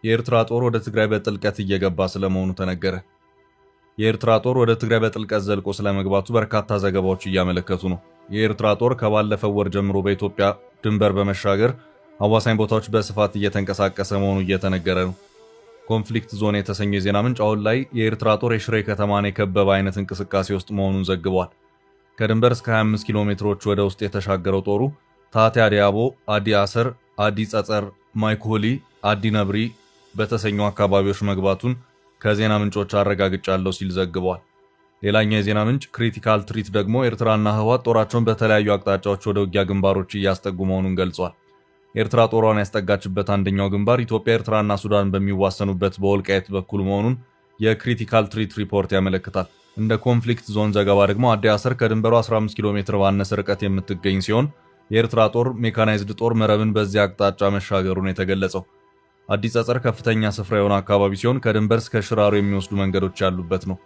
የኤርትራ ጦር ወደ ትግራይ በጥልቀት እየገባ ስለመሆኑ ተነገረ። የኤርትራ ጦር ወደ ትግራይ በጥልቀት ዘልቆ ስለመግባቱ በርካታ ዘገባዎች እያመለከቱ ነው። የኤርትራ ጦር ከባለፈው ወር ጀምሮ በኢትዮጵያ ድንበር በመሻገር አዋሳኝ ቦታዎች በስፋት እየተንቀሳቀሰ መሆኑ እየተነገረ ነው። ኮንፍሊክት ዞን የተሰኘው የዜና ምንጭ አሁን ላይ የኤርትራ ጦር የሽሬ ከተማን የከበበ አይነት እንቅስቃሴ ውስጥ መሆኑን ዘግቧል። ከድንበር እስከ 25 ኪሎ ሜትሮች ወደ ውስጥ የተሻገረው ጦሩ ታቴ አዲያቦ፣ አዲ አሰር፣ አዲ ጸጸር፣ ማይኩሊ፣ አዲ ነብሪ በተሰኙ አካባቢዎች መግባቱን ከዜና ምንጮች አረጋግጫለሁ ሲል ዘግቧል። ሌላኛው የዜና ምንጭ ክሪቲካል ትሪት ደግሞ ኤርትራና ህወሓት ጦራቸውን በተለያዩ አቅጣጫዎች ወደ ውጊያ ግንባሮች እያስጠጉ መሆኑን ገልጿል። ኤርትራ ጦሯን ያስጠጋችበት አንደኛው ግንባር ኢትዮጵያ፣ ኤርትራና ሱዳን በሚዋሰኑበት በወልቃይት በኩል መሆኑን የክሪቲካል ትሪት ሪፖርት ያመለክታል። እንደ ኮንፍሊክት ዞን ዘገባ ደግሞ አዲ አሰር ከድንበሩ 15 ኪሎ ሜትር ባነሰ ርቀት የምትገኝ ሲሆን የኤርትራ ጦር ሜካናይዝድ ጦር መረብን በዚያ አቅጣጫ መሻገሩን የተገለጸው። አዲ ጸጸር ከፍተኛ ስፍራ የሆነ አካባቢ ሲሆን ከድንበር እስከ ሽራሮ የሚወስዱ መንገዶች ያሉበት ነው።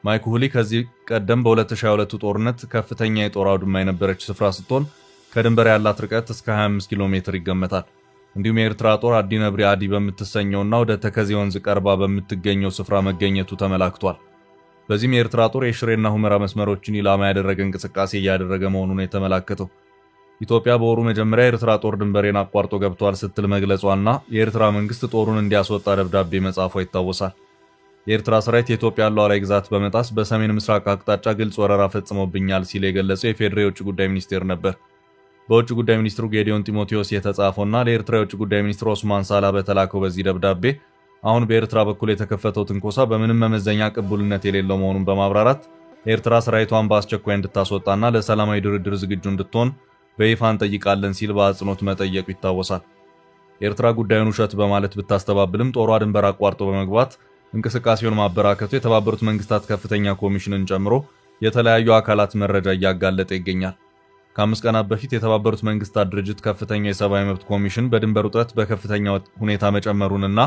ማይኩሊ ከዚህ ቀደም በ2022 ጦርነት ከፍተኛ የጦር አውድማ የነበረች ስፍራ ስትሆን ከድንበር ያላት ርቀት እስከ 25 ኪሎ ሜትር ይገመታል። እንዲሁም የኤርትራ ጦር አዲ ነብሪ አዲ በምትሰኘውና ወደ ተከዜ ወንዝ ቀርባ በምትገኘው ስፍራ መገኘቱ ተመላክቷል። በዚህም የኤርትራ ጦር የሽሬና ሁመራ መስመሮችን ኢላማ ያደረገ እንቅስቃሴ እያደረገ መሆኑን የተመላከተው። ኢትዮጵያ በወሩ መጀመሪያ የኤርትራ ጦር ድንበሬን አቋርጦ ገብቷል ስትል መግለጿና የኤርትራ መንግስት ጦሩን እንዲያስወጣ ደብዳቤ መጻፏ ይታወሳል። የኤርትራ ሰራዊት የኢትዮጵያን ሉዓላዊ ግዛት በመጣስ በሰሜን ምስራቅ አቅጣጫ ግልጽ ወረራ ፈጽሞብኛል ሲል የገለጸው የፌዴራል የውጭ ጉዳይ ሚኒስቴር ነበር። በውጭ ጉዳይ ሚኒስትሩ ጌዲዮን ጢሞቴዎስ የተጻፈውና ለኤርትራ የውጭ ጉዳይ ሚኒስትር ኦስማን ሳላ በተላከው በዚህ ደብዳቤ አሁን በኤርትራ በኩል የተከፈተው ትንኮሳ በምንም መመዘኛ ቅቡልነት የሌለው መሆኑን በማብራራት ኤርትራ ሰራዊቷን በአስቸኳይ እንድታስወጣና ለሰላማዊ ድርድር ዝግጁ እንድትሆን በይፋ እንጠይቃለን ሲል በአጽንኦት መጠየቁ ይታወሳል። ኤርትራ ጉዳዩን ውሸት በማለት ብታስተባብልም ጦሯ ድንበር አቋርጦ በመግባት እንቅስቃሴውን ማበራከቱ የተባበሩት መንግስታት ከፍተኛ ኮሚሽንን ጨምሮ የተለያዩ አካላት መረጃ እያጋለጠ ይገኛል። ከ5 ቀናት በፊት የተባበሩት መንግስታት ድርጅት ከፍተኛ የሰብአዊ መብት ኮሚሽን በድንበር ውጥረት በከፍተኛ ሁኔታ መጨመሩንና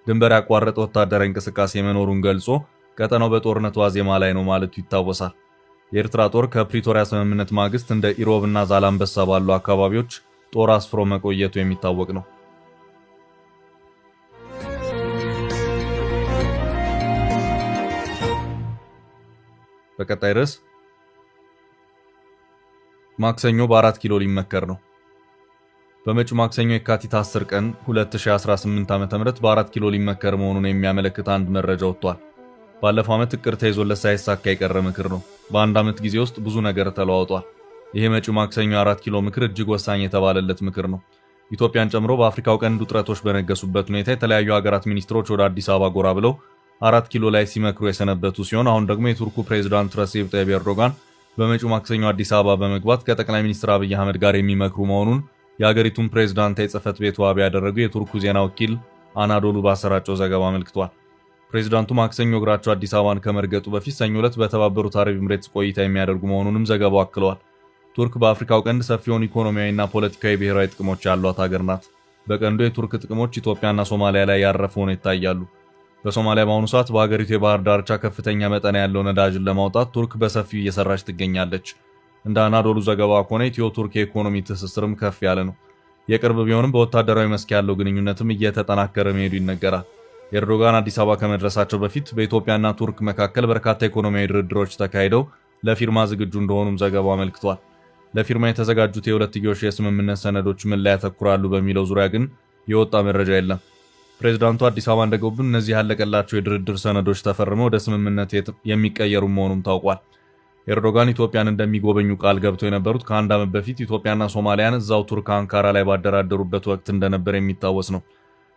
ድንበር ያቋረጠ ወታደራዊ እንቅስቃሴ መኖሩን ገልጾ ቀጠናው በጦርነት ዋዜማ ላይ ነው ማለቱ ይታወሳል። የኤርትራ ጦር ከፕሪቶሪያ ስምምነት ማግስት እንደ ኢሮብና ዛላምበሳ ባሉ አካባቢዎች ጦር አስፍሮ መቆየቱ የሚታወቅ ነው። በቀጣይ ርዕስ ማክሰኞ በ4 ኪሎ ሊመከር ነው። በመጪው ማክሰኞ የካቲት 10 ቀን 2018 ዓ.ም በ4 ኪሎ ሊመከር መሆኑን የሚያመለክት አንድ መረጃ ወጥቷል። ባለፈው ዓመት እቅድ ተይዞለት ሳይሳካ የቀረ ምክር ነው። በአንድ ዓመት ጊዜ ውስጥ ብዙ ነገር ተለዋውጧል። ይሄ መጪው ማክሰኞ 4 ኪሎ ምክር እጅግ ወሳኝ የተባለለት ምክር ነው። ኢትዮጵያን ጨምሮ በአፍሪካው ቀንድ ውጥረቶች በነገሱበት ሁኔታ የተለያዩ ሀገራት ሚኒስትሮች ወደ አዲስ አበባ ጎራ ብለው 4 ኪሎ ላይ ሲመክሩ የሰነበቱ ሲሆን አሁን ደግሞ የቱርኩ ፕሬዝዳንት ረሲፕ ታይብ ኤርዶጋን በመጪው ማክሰኞ አዲስ አበባ በመግባት ከጠቅላይ ሚኒስትር አብይ አህመድ ጋር የሚመክሩ መሆኑን የሀገሪቱን ፕሬዝዳንታዊ ጽሕፈት ቤት ዋቢ ያደረጉ የቱርኩ ዜና ወኪል አናዶሉ ባሰራጨው ዘገባ አመልክቷል። ፕሬዝዳንቱ ማክሰኞ እግራቸው አዲስ አበባን ከመርገጡ በፊት ሰኞ ዕለት በተባበሩት አረብ ኤምሬትስ ቆይታ የሚያደርጉ መሆኑንም ዘገባው አክለዋል። ቱርክ በአፍሪካው ቀንድ ሰፊውን ኢኮኖሚያዊና ፖለቲካዊ ብሔራዊ ጥቅሞች ያሏት ሀገር ናት። በቀንዱ የቱርክ ጥቅሞች ኢትዮጵያና ሶማሊያ ላይ ያረፉ ሆነው ይታያሉ። በሶማሊያ በአሁኑ ሰዓት በሀገሪቱ የባህር ዳርቻ ከፍተኛ መጠን ያለው ነዳጅን ለማውጣት ቱርክ በሰፊው እየሰራች ትገኛለች። እንደ አናዶሉ ዘገባ ከሆነ ኢትዮ ቱርክ የኢኮኖሚ ትስስርም ከፍ ያለ ነው። የቅርብ ቢሆንም በወታደራዊ መስክ ያለው ግንኙነትም እየተጠናከረ መሄዱ ይነገራል። ኤርዶጋን አዲስ አበባ ከመድረሳቸው በፊት በኢትዮጵያና ቱርክ መካከል በርካታ ኢኮኖሚያዊ ድርድሮች ተካሂደው ለፊርማ ዝግጁ እንደሆኑም ዘገባው አመልክቷል። ለፊርማ የተዘጋጁት የሁለትዮሽ የስምምነት ሰነዶች ምን ላይ ያተኩራሉ በሚለው ዙሪያ ግን የወጣ መረጃ የለም። ፕሬዝዳንቱ አዲስ አበባ እንደገቡ እነዚህ ያለቀላቸው የድርድር ሰነዶች ተፈርመው ወደ ስምምነት የሚቀየሩ መሆኑም ታውቋል። ኤርዶጋን ኢትዮጵያን እንደሚጎበኙ ቃል ገብተው የነበሩት ከአንድ ዓመት በፊት ኢትዮጵያና ሶማሊያን እዛው ቱርክ አንካራ ላይ ባደራደሩበት ወቅት እንደነበር የሚታወስ ነው።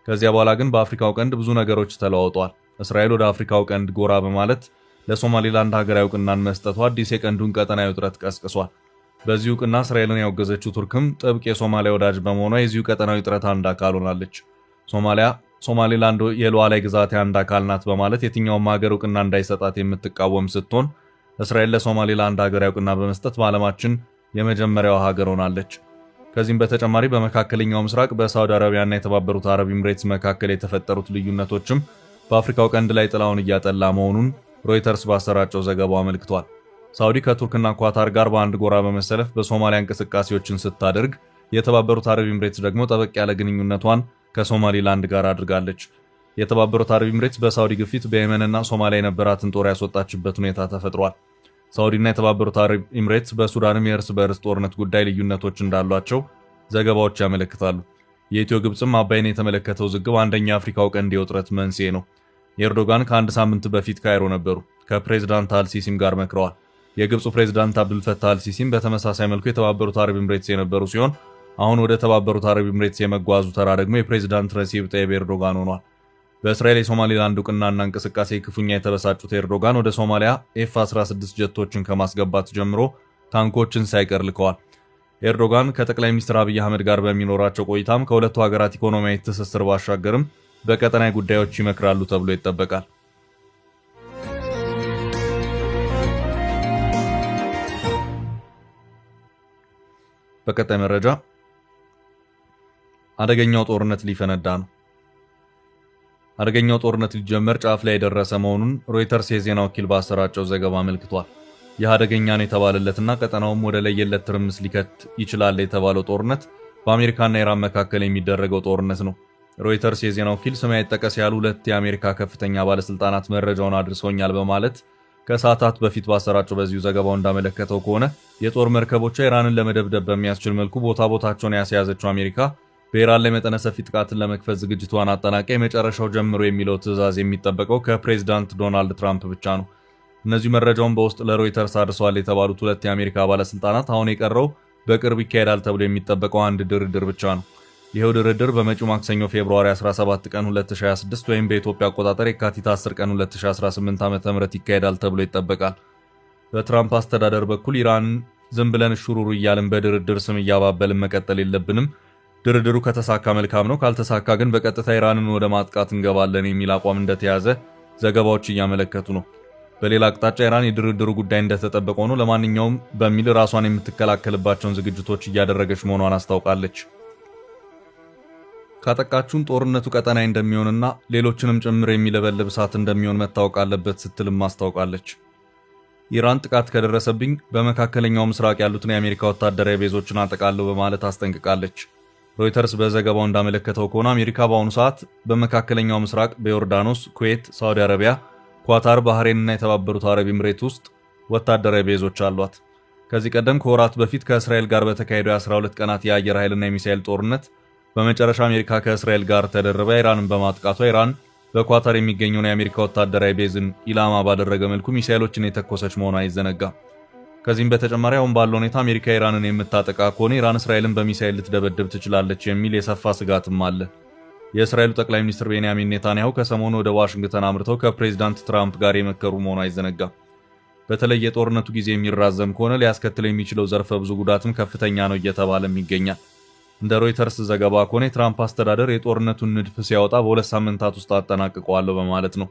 ከዚያ በኋላ ግን በአፍሪካው ቀንድ ብዙ ነገሮች ተለዋውጠዋል። እስራኤል ወደ አፍሪካው ቀንድ ጎራ በማለት ለሶማሌላንድ ሀገራዊ እውቅናን መስጠቷ አዲስ የቀንዱን ቀጠናዊ ውጥረት ቀስቅሷል። በዚህ እውቅና እስራኤልን ያወገዘችው ቱርክም ጥብቅ የሶማሊያ ወዳጅ በመሆኗ የዚሁ ቀጠናዊ ውጥረት አንድ አካል ሆናለች። ሶማሌላንድ የሉዓላዊ ግዛቴ አንድ አካል ናት በማለት የትኛውም ሀገር እውቅና እንዳይሰጣት የምትቃወም ስትሆን እስራኤል ለሶማሌላንድ ሀገራዊ እውቅና በመስጠት በዓለማችን የመጀመሪያዋ ሀገር ሆናለች። ከዚህም በተጨማሪ በመካከለኛው ምስራቅ በሳውዲ አረቢያና የተባበሩት አረብ ኤምሬትስ መካከል የተፈጠሩት ልዩነቶችም በአፍሪካው ቀንድ ላይ ጥላውን እያጠላ መሆኑን ሮይተርስ ባሰራጨው ዘገባው አመልክቷል። ሳውዲ ከቱርክና ኳታር ጋር በአንድ ጎራ በመሰለፍ በሶማሊያ እንቅስቃሴዎችን ስታደርግ፣ የተባበሩት አረብ ኤምሬትስ ደግሞ ጠበቅ ያለ ግንኙነቷን ከሶማሊላንድ ጋር አድርጋለች። የተባበሩት አረብ ኤምሬትስ በሳውዲ ግፊት በየመንና ሶማሊያ የነበራትን ጦር ያስወጣችበት ሁኔታ ተፈጥሯል። ሳውዲና የተባበሩት አረብ ኤምሬትስ በሱዳንም የእርስ በእርስ ጦርነት ጉዳይ ልዩነቶች እንዳሏቸው ዘገባዎች ያመለክታሉ። የኢትዮ ግብጽም አባይን የተመለከተው ውዝግብ አንደኛ የአፍሪካው ቀንድ የውጥረት መንስኤ ነው። ኤርዶጋን ከአንድ ሳምንት በፊት ካይሮ ነበሩ። ከፕሬዝዳንት አልሲሲም ጋር መክረዋል። የግብፁ ፕሬዝዳንት አብዱልፈታህ አልሲሲም በተመሳሳይ መልኩ የተባበሩት አረብ ኤምሬትስ የነበሩ ሲሆን አሁን ወደ ተባበሩት አረብ ኤምሬትስ የመጓዙ ተራ ደግሞ የፕሬዝዳንት ረሲብ ጠይብ ኤርዶጋን ሆኗል። በእስራኤል የሶማሊላንድ እውቅናና እንቅስቃሴ ክፉኛ የተበሳጩት ኤርዶጋን ወደ ሶማሊያ ኤፍ-16 ጀቶችን ከማስገባት ጀምሮ ታንኮችን ሳይቀር ልከዋል። ኤርዶጋን ከጠቅላይ ሚኒስትር አብይ አህመድ ጋር በሚኖራቸው ቆይታም ከሁለቱ ሀገራት ኢኮኖሚያዊ ትስስር ባሻገርም በቀጠናዊ ጉዳዮች ይመክራሉ ተብሎ ይጠበቃል። በቀጣይ መረጃ አደገኛው ጦርነት ሊፈነዳ ነው። አደገኛው ጦርነት ሊጀመር ጫፍ ላይ የደረሰ መሆኑን ሮይተርስ የዜና ወኪል ባሰራጨው ዘገባ አመልክቷል። ይህ አደገኛ ነው የተባለለትና ቀጠናውም ወደ ለየለት ትርምስ ሊከት ይችላል የተባለው ጦርነት በአሜሪካና ኢራን መካከል የሚደረገው ጦርነት ነው። ሮይተርስ የዜና ወኪል ስም አይጠቀስ ያሉ ሁለት የአሜሪካ ከፍተኛ ባለስልጣናት መረጃውን አድርሰውኛል በማለት ከሰዓታት በፊት ባሰራጨው በዚሁ ዘገባው እንዳመለከተው ከሆነ የጦር መርከቦቿ ኢራንን ለመደብደብ በሚያስችል መልኩ ቦታቸውን ያስያዘችው አሜሪካ በኢራን ላይ መጠነ ሰፊ ጥቃትን ለመክፈት ዝግጅቷን አጠናቃ የመጨረሻው ጀምሮ የሚለው ትዕዛዝ የሚጠበቀው ከፕሬዝዳንት ዶናልድ ትራምፕ ብቻ ነው። እነዚህ መረጃውን በውስጥ ለሮይተርስ አድርሰዋል የተባሉት ሁለት የአሜሪካ ባለስልጣናት አሁን የቀረው በቅርብ ይካሄዳል ተብሎ የሚጠበቀው አንድ ድርድር ብቻ ነው። ይሄው ድርድር በመጪው ማክሰኞ ፌብሩዋሪ 17 ቀን 2026 ወይም በኢትዮጵያ አቆጣጠር የካቲት 10 ቀን 2018 ዓ.ም ይካሄዳል ተብሎ ይጠበቃል። በትራምፕ አስተዳደር በኩል ኢራንን ዝም ብለን ሹሩሩ እያልን በድርድር ስም እያባበልን መቀጠል የለብንም፣ ድርድሩ ከተሳካ መልካም ነው፣ ካልተሳካ ግን በቀጥታ ኢራንን ወደ ማጥቃት እንገባለን የሚል አቋም እንደተያዘ ዘገባዎች እያመለከቱ ነው። በሌላ አቅጣጫ ኢራን የድርድሩ ጉዳይ እንደተጠበቀ ሆኖ ለማንኛውም በሚል ራሷን የምትከላከልባቸውን ዝግጅቶች እያደረገች መሆኗን አስታውቃለች። ካጠቃችሁን ጦርነቱ ቀጠናዊ እንደሚሆንና ሌሎችንም ጭምር የሚለበልብ እሳት እንደሚሆን መታወቅ አለበት ስትልም አስታውቃለች። ኢራን ጥቃት ከደረሰብኝ በመካከለኛው ምስራቅ ያሉትን የአሜሪካ ወታደራዊ ቤዞችን አጠቃለሁ በማለት አስጠንቅቃለች። ሮይተርስ በዘገባው እንዳመለከተው ከሆነ አሜሪካ በአሁኑ ሰዓት በመካከለኛው ምስራቅ በዮርዳኖስ፣ ኩዌት፣ ሳውዲ አረቢያ፣ ኳታር፣ ባህሬንና የተባበሩት አረብ ኤምሬት ውስጥ ወታደራዊ ቤዞች አሏት። ከዚህ ቀደም ከወራት በፊት ከእስራኤል ጋር በተካሄደው የ12 ቀናት የአየር ኃይልና የሚሳኤል ጦርነት በመጨረሻ አሜሪካ ከእስራኤል ጋር ተደርባ ኢራንን በማጥቃቷ ኢራን በኳታር የሚገኘውን የአሜሪካ ወታደራዊ ቤዝን ኢላማ ባደረገ መልኩ ሚሳኤሎችን የተኮሰች መሆኗ አይዘነጋም። ከዚህም በተጨማሪ አሁን ባለው ሁኔታ አሜሪካ ኢራንን የምታጠቃ ከሆነ ኢራን እስራኤልን በሚሳኤል ልትደበድብ ትችላለች የሚል የሰፋ ስጋትም አለ። የእስራኤሉ ጠቅላይ ሚኒስትር ቤንያሚን ኔታንያሁ ከሰሞኑ ወደ ዋሽንግተን አምርተው ከፕሬዝዳንት ትራምፕ ጋር የመከሩ መሆኑ አይዘነጋም። በተለይ የጦርነቱ ጊዜ የሚራዘም ከሆነ ሊያስከትል የሚችለው ዘርፈ ብዙ ጉዳትም ከፍተኛ ነው እየተባለም ይገኛል። እንደ ሮይተርስ ዘገባ ከሆነ የትራምፕ አስተዳደር የጦርነቱን ንድፍ ሲያወጣ በ2 ሳምንታት ውስጥ አጠናቅቀዋለሁ በማለት ነው።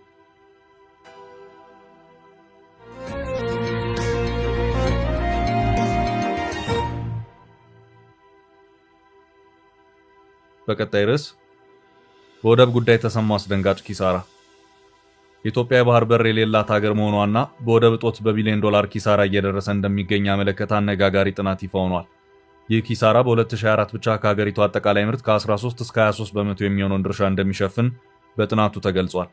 በቀጣይ ርዕስ በወደብ ጉዳይ ተሰማው አስደንጋጭ ኪሳራ። ኢትዮጵያ የባህር በር የሌላት ሀገር መሆኗና በወደብ እጦት በቢሊዮን ዶላር ኪሳራ እየደረሰ እንደሚገኝ ያመለከተ አነጋጋሪ ጥናት ይፋ ሆኗል። ይህ ኪሳራ በ2024 ብቻ ከሀገሪቱ አጠቃላይ ምርት ከ13 እስከ 23 በመቶ የሚሆነውን ድርሻ እንደሚሸፍን በጥናቱ ተገልጿል።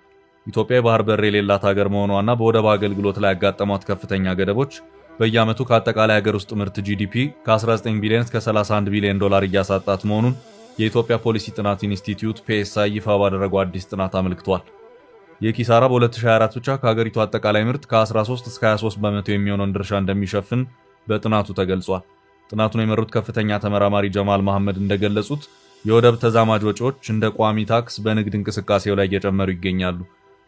ኢትዮጵያ የባህር በር የሌላት ሀገር መሆኗና በወደብ አገልግሎት ላይ ያጋጠሟት ከፍተኛ ገደቦች በየዓመቱ ከአጠቃላይ ሀገር ውስጥ ምርት ጂዲፒ ከ19 ቢሊዮን እስከ 31 ቢሊዮን ዶላር እያሳጣት መሆኑን የኢትዮጵያ ፖሊሲ ጥናት ኢንስቲትዩት ፒኤስአይ ይፋ ባደረገው አዲስ ጥናት አመልክቷል። ይህ ኪሳራ በ2024 ብቻ ከሀገሪቱ አጠቃላይ ምርት ከ13 እስከ 23 በመቶ የሚሆነውን ድርሻ እንደሚሸፍን በጥናቱ ተገልጿል። ጥናቱን የመሩት ከፍተኛ ተመራማሪ ጀማል መሐመድ እንደገለጹት የወደብ ተዛማጅ ወጪዎች እንደ ቋሚ ታክስ በንግድ እንቅስቃሴው ላይ እየጨመሩ ይገኛሉ።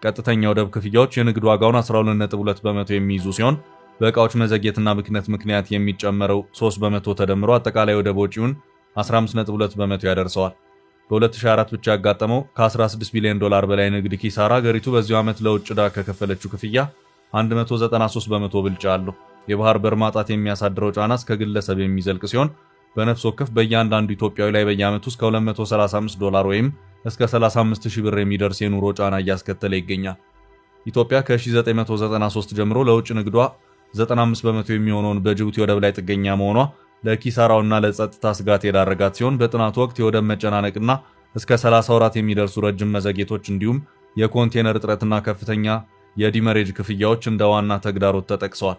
ቀጥተኛ ወደብ ክፍያዎች የንግድ ዋጋውን 12.2 በመቶ የሚይዙ ሲሆን በእቃዎች መዘግየትና ብክነት ምክንያት የሚጨመረው 3 በመቶ ተደምሮ አጠቃላይ ወደብ ወጪውን 15.2 በመቶ ያደርሰዋል። በ2024 ብቻ ያጋጠመው ከ16 ቢሊዮን ዶላር በላይ ንግድ ኪሳራ ሀገሪቱ በዚሁ ዓመት ለውጭ ዕዳ ከከፈለችው ክፍያ 193 በመቶ ብልጫ አለው። የባህር በር ማጣት የሚያሳድረው ጫና እስከ ግለሰብ የሚዘልቅ ሲሆን በነፍስ ወከፍ በእያንዳንዱ ኢትዮጵያዊ ላይ በየዓመቱ እስከ 235 ዶላር ወይም እስከ 35000 ብር የሚደርስ የኑሮ ጫና እያስከተለ ይገኛል። ኢትዮጵያ ከ1993 ጀምሮ ለውጭ ንግዷ 95 በመቶ የሚሆነውን በጅቡቲ ወደብ ላይ ጥገኛ መሆኗ ለኪሳራውና ለጸጥታ ስጋት የዳረጋት ሲሆን በጥናቱ ወቅት የወደብ መጨናነቅና እስከ 30 ወራት የሚደርሱ ረጅም መዘግየቶች እንዲሁም የኮንቴነር እጥረትና ከፍተኛ የዲመሬጅ ክፍያዎች እንደ ዋና ተግዳሮት ተጠቅሰዋል።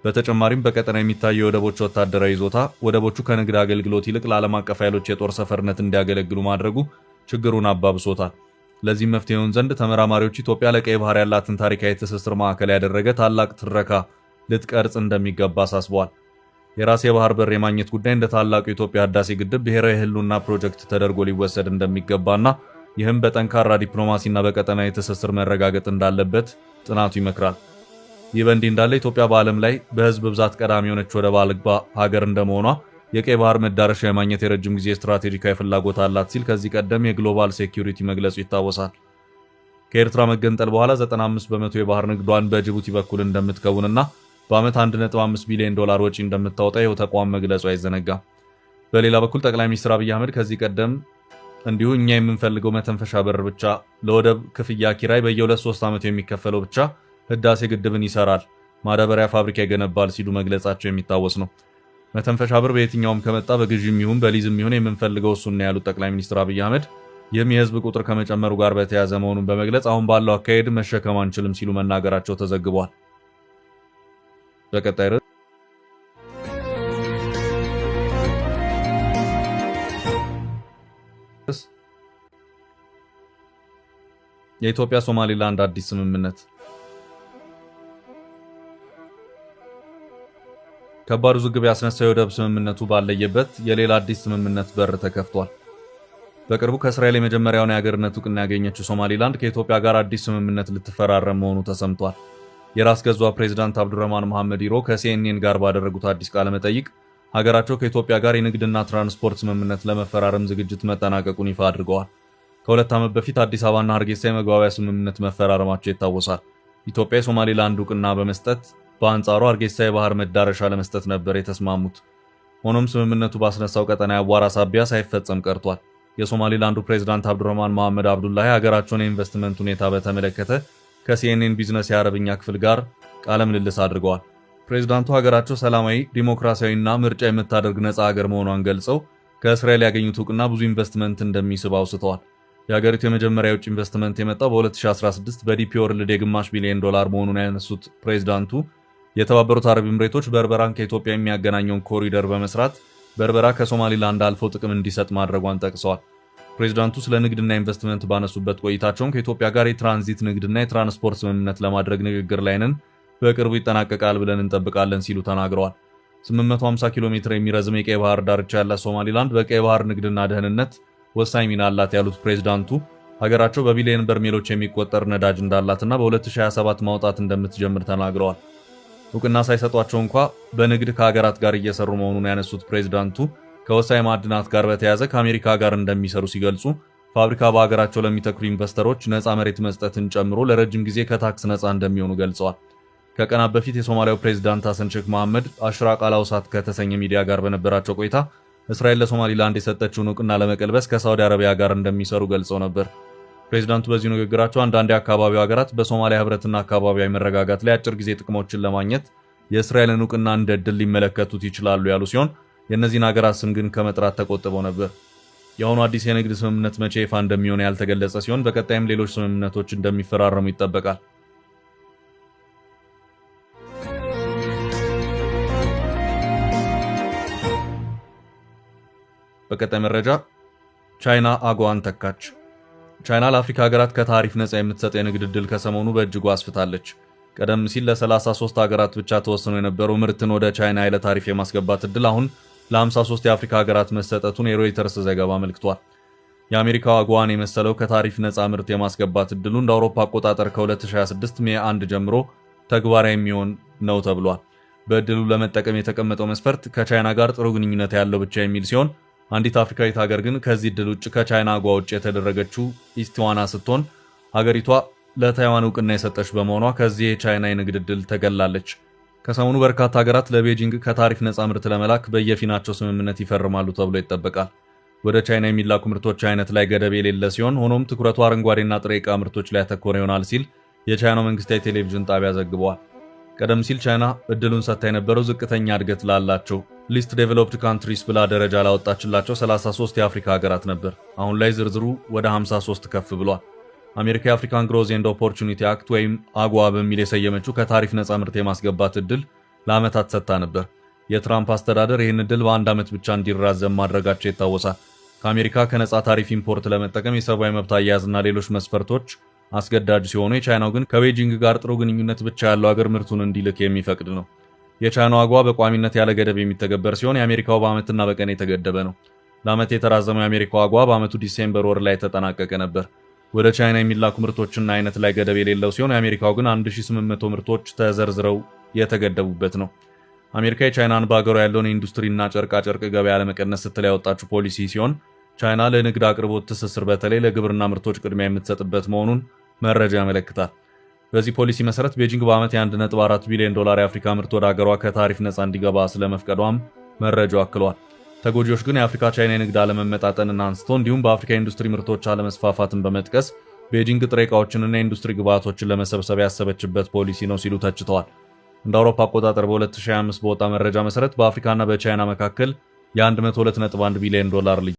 በተጨማሪም በቀጠና የሚታየው የወደቦች ወታደራዊ ይዞታ ወደቦቹ ከንግድ አገልግሎት ይልቅ ለዓለም አቀፍ ኃይሎች የጦር ሰፈርነት እንዲያገለግሉ ማድረጉ ችግሩን አባብሶታል። ለዚህም መፍትሄ ይሆን ዘንድ ተመራማሪዎች ኢትዮጵያ ለቀይ ባህር ያላትን ታሪካዊ ትስስር ማዕከል ያደረገ ታላቅ ትረካ ልትቀርጽ እንደሚገባ አሳስበዋል። የራስ የባህር በር የማግኘት ጉዳይ እንደ ታላቁ የኢትዮጵያ ህዳሴ ግድብ ብሔራዊ ህልውና ፕሮጀክት ተደርጎ ሊወሰድ እንደሚገባና ይህም በጠንካራ ዲፕሎማሲና በቀጠናዊ ትስስር መረጋገጥ እንዳለበት ጥናቱ ይመክራል። ይህ በእንዲህ እንዳለ ኢትዮጵያ በዓለም ላይ በህዝብ ብዛት ቀዳሚ የሆነች ወደብ አልባ ሀገር እንደመሆኗ የቀይ ባህር መዳረሻ የማግኘት የረጅም ጊዜ ስትራቴጂካዊ ፍላጎት አላት ሲል ከዚህ ቀደም የግሎባል ሴኩሪቲ መግለጹ ይታወሳል። ከኤርትራ መገንጠል በኋላ 95 በመቶ የባህር ንግዷን በጅቡቲ በኩል እንደምትከውንና በዓመት 1.5 ቢሊዮን ዶላር ወጪ እንደምታወጣ ይኸው ተቋም መግለጹ አይዘነጋም። በሌላ በኩል ጠቅላይ ሚኒስትር አብይ አህመድ ከዚህ ቀደም እንዲሁ እኛ የምንፈልገው መተንፈሻ በር ብቻ፣ ለወደብ ክፍያ ኪራይ በየ2-3 ዓመቱ የሚከፈለው ብቻ ህዳሴ ግድብን ይሰራል፣ ማዳበሪያ ፋብሪካ ይገነባል ሲሉ መግለጻቸው የሚታወስ ነው። መተንፈሻ በር በየትኛውም ከመጣ በግዥም ይሁን በሊዝም ይሁን የምንፈልገው እሱን ነው ያሉት ጠቅላይ ሚኒስትር አብይ አህመድ ይህም የህዝብ ቁጥር ከመጨመሩ ጋር በተያያዘ መሆኑን በመግለጽ አሁን ባለው አካሄድ መሸከም አንችልም ሲሉ መናገራቸው ተዘግቧል። በቀጣይ ርዕስ የኢትዮጵያ ሶማሊላንድ አዲስ ስምምነት። ከባድ ውዝግብ ያስነሳው የወደብ ስምምነቱ ባለየበት የሌላ አዲስ ስምምነት በር ተከፍቷል። በቅርቡ ከእስራኤል የመጀመሪያውን የሀገርነት እውቅና ያገኘችው ሶማሊላንድ ከኢትዮጵያ ጋር አዲስ ስምምነት ልትፈራረም መሆኑ ተሰምቷል። የራስ ገዟ ፕሬዝዳንት አብዱረህማን መሐመድ ኢሮ ከሲኤንኤን ጋር ባደረጉት አዲስ ቃለ መጠይቅ ሀገራቸው ከኢትዮጵያ ጋር የንግድና ትራንስፖርት ስምምነት ለመፈራረም ዝግጅት መጠናቀቁን ይፋ አድርገዋል። ከ2 ዓመት በፊት አዲስ አበባና ሀርጌሳ የመግባቢያ ስምምነት መፈራረማቸው ይታወሳል። ኢትዮጵያ የሶማሊላንድ እውቅና በመስጠት በአንጻሩ ሀርጌሳ የባህር መዳረሻ ለመስጠት ነበር የተስማሙት። ሆኖም ስምምነቱ ባስነሳው ቀጠና አቧራ ሳቢያ ሳይፈጸም ቀርቷል። የሶማሊላንዱ ፕሬዝዳንት አብዱረህማን መሐመድ አብዱላሂ ሀገራቸውን የኢንቨስትመንት ሁኔታ በተመለከተ ከሲኤንኤን ቢዝነስ የአረብኛ ክፍል ጋር ቃለ ምልልስ አድርገዋል። ፕሬዝዳንቱ ሀገራቸው ሰላማዊ፣ ዲሞክራሲያዊና ምርጫ የምታደርግ ነፃ ሀገር መሆኗን ገልጸው ከእስራኤል ያገኙት እውቅና ብዙ ኢንቨስትመንት እንደሚስብ አውስተዋል። የሀገሪቱ የመጀመሪያ የውጭ ኢንቨስትመንት የመጣው በ2016 በዲፒ ወርልድ የግማሽ ቢሊዮን ዶላር መሆኑን ያነሱት ፕሬዝዳንቱ የተባበሩት አረብ ኤምሬቶች በርበራን ከኢትዮጵያ የሚያገናኘውን ኮሪደር በመስራት በርበራ ከሶማሊላንድ አልፎ ጥቅም እንዲሰጥ ማድረጓን ጠቅሰዋል። ፕሬዝዳንቱ ስለ ንግድና ኢንቨስትመንት ባነሱበት ቆይታቸውም ከኢትዮጵያ ጋር የትራንዚት ንግድና የትራንስፖርት ስምምነት ለማድረግ ንግግር ላይ ነን፣ በቅርቡ ይጠናቀቃል ብለን እንጠብቃለን ሲሉ ተናግረዋል። 850 ኪሎ ሜትር የሚረዝም የቀይ ባህር ዳርቻ ያላት ሶማሊላንድ በቀይ ባህር ንግድና ደህንነት ወሳኝ ሚና አላት ያሉት ፕሬዝዳንቱ ሀገራቸው በቢሊዮን በርሜሎች የሚቆጠር ነዳጅ እንዳላትና በ2027 ማውጣት እንደምትጀምር ተናግረዋል። እውቅና ሳይሰጧቸው እንኳ በንግድ ከሀገራት ጋር እየሰሩ መሆኑን ያነሱት ፕሬዝዳንቱ ከወሳኝ ማዕድናት ጋር በተያያዘ ከአሜሪካ ጋር እንደሚሰሩ ሲገልጹ ፋብሪካ በሀገራቸው ለሚተክሉ ኢንቨስተሮች ነፃ መሬት መስጠትን ጨምሮ ለረጅም ጊዜ ከታክስ ነፃ እንደሚሆኑ ገልጸዋል። ከቀናት በፊት የሶማሊያው ፕሬዝዳንት ሐሰን ሼክ መሐመድ አሽራቅ አልአውሳት ከተሰኘ ሚዲያ ጋር በነበራቸው ቆይታ እስራኤል ለሶማሊላንድ የሰጠችውን እውቅና ለመቀልበስ ከሳውዲ አረቢያ ጋር እንደሚሰሩ ገልጸው ነበር። ፕሬዝዳንቱ በዚሁ ንግግራቸው አንዳንድ የአካባቢው ሀገራት በሶማሊያ ህብረትና አካባቢያዊ መረጋጋት ላይ አጭር ጊዜ ጥቅሞችን ለማግኘት የእስራኤልን እውቅና እንደ ዕድል ሊመለከቱት ይችላሉ ያሉ ሲሆን የእነዚህን ሀገራት ስም ግን ከመጥራት ተቆጥበው ነበር። የአሁኑ አዲስ የንግድ ስምምነት መቼ ይፋ እንደሚሆን ያልተገለጸ ሲሆን በቀጣይም ሌሎች ስምምነቶች እንደሚፈራረሙ ይጠበቃል። በቀጣይ መረጃ ቻይና አጎዋን ተካች። ቻይና ለአፍሪካ ሀገራት ከታሪፍ ነፃ የምትሰጥ የንግድ ዕድል ከሰሞኑ በእጅጉ አስፍታለች። ቀደም ሲል ለ33 ሀገራት ብቻ ተወስኖ የነበረው ምርትን ወደ ቻይና ያለ ታሪፍ የማስገባት ዕድል አሁን ለ53 የአፍሪካ ሀገራት መሰጠቱን የሮይተርስ ዘገባ አመልክቷል። የአሜሪካው አጎዋን የመሰለው ከታሪፍ ነፃ ምርት የማስገባት ዕድሉ እንደ አውሮፓ አቆጣጠር ከ2026 ሜይ 1 ጀምሮ ተግባራዊ የሚሆን ነው ተብሏል። በዕድሉ ለመጠቀም የተቀመጠው መስፈርት ከቻይና ጋር ጥሩ ግንኙነት ያለው ብቻ የሚል ሲሆን አንዲት አፍሪካዊት ሀገር ግን ከዚህ ዕድል ውጭ ከቻይና አጓ ውጭ የተደረገችው ኢስቲዋና ስትሆን ሀገሪቷ ለታይዋን እውቅና የሰጠች በመሆኗ ከዚህ የቻይና የንግድ ዕድል ተገላለች። ከሰሞኑ በርካታ ሀገራት ለቤጂንግ ከታሪፍ ነፃ ምርት ለመላክ በየፊናቸው ስምምነት ይፈርማሉ ተብሎ ይጠበቃል። ወደ ቻይና የሚላኩ ምርቶች አይነት ላይ ገደብ የሌለ ሲሆን ሆኖም ትኩረቱ አረንጓዴና ጥሬ ዕቃ ምርቶች ላይ ያተኮረ ይሆናል ሲል የቻይናው መንግስታዊ ቴሌቪዥን ጣቢያ ዘግቧል። ቀደም ሲል ቻይና ዕድሉን ሰጥታ የነበረው ዝቅተኛ እድገት ላላቸው ሊስት ዴቨሎፕድ ካንትሪስ ብላ ደረጃ ላወጣችላቸው 33 የአፍሪካ ሀገራት ነበር። አሁን ላይ ዝርዝሩ ወደ 53 ከፍ ብሏል። አሜሪካ የአፍሪካን ግሮዝ ኤንድ ኦፖርቹኒቲ አክት ወይም አጓ በሚል የሰየመችው ከታሪፍ ነፃ ምርት የማስገባት እድል ለዓመታት ሰጥታ ነበር። የትራምፕ አስተዳደር ይህን እድል በአንድ ዓመት ብቻ እንዲራዘም ማድረጋቸው ይታወሳል። ከአሜሪካ ከነፃ ታሪፍ ኢምፖርት ለመጠቀም የሰብአዊ መብት አያያዝና ሌሎች መስፈርቶች አስገዳጅ ሲሆኑ የቻይናው ግን ከቤጂንግ ጋር ጥሩ ግንኙነት ብቻ ያለው ሀገር ምርቱን እንዲልክ የሚፈቅድ ነው። የቻይናው አጓ በቋሚነት ያለ ገደብ የሚተገበር ሲሆን የአሜሪካው በዓመትና በቀን የተገደበ ነው። ለዓመት የተራዘመው የአሜሪካው አጓ በዓመቱ ዲሴምበር ወር ላይ የተጠናቀቀ ነበር። ወደ ቻይና የሚላኩ ምርቶችና አይነት ላይ ገደብ የሌለው ሲሆን የአሜሪካው ግን 1800 ምርቶች ተዘርዝረው የተገደቡበት ነው። አሜሪካ የቻይናን በአገሯ ያለውን የኢንዱስትሪና ጨርቃጨርቅ ገበያ ለመቀነስ ስትል ያወጣችው ፖሊሲ ሲሆን ቻይና ለንግድ አቅርቦት ትስስር በተለይ ለግብርና ምርቶች ቅድሚያ የምትሰጥበት መሆኑን መረጃ ያመለክታል። በዚህ ፖሊሲ መሰረት ቤጂንግ በዓመት የ1.4 ቢሊዮን ዶላር የአፍሪካ ምርት ወደ አገሯ ከታሪፍ ነፃ እንዲገባ ስለመፍቀዷም መረጃው አክሏል። ተጎጂዎች ግን የአፍሪካ ቻይና የንግድ አለመመጣጠንን አንስቶ እንዲሁም በአፍሪካ ኢንዱስትሪ ምርቶች አለመስፋፋትን በመጥቀስ ቤጂንግ ጥሬ ዕቃዎችንና የኢንዱስትሪ ግብዓቶችን ለመሰብሰብ ያሰበችበት ፖሊሲ ነው ሲሉ ተችተዋል። እንደ አውሮፓ አቆጣጠር በ2025 በወጣ መረጃ መሰረት በአፍሪካና በቻይና መካከል የ102.1 ቢሊዮን ዶላር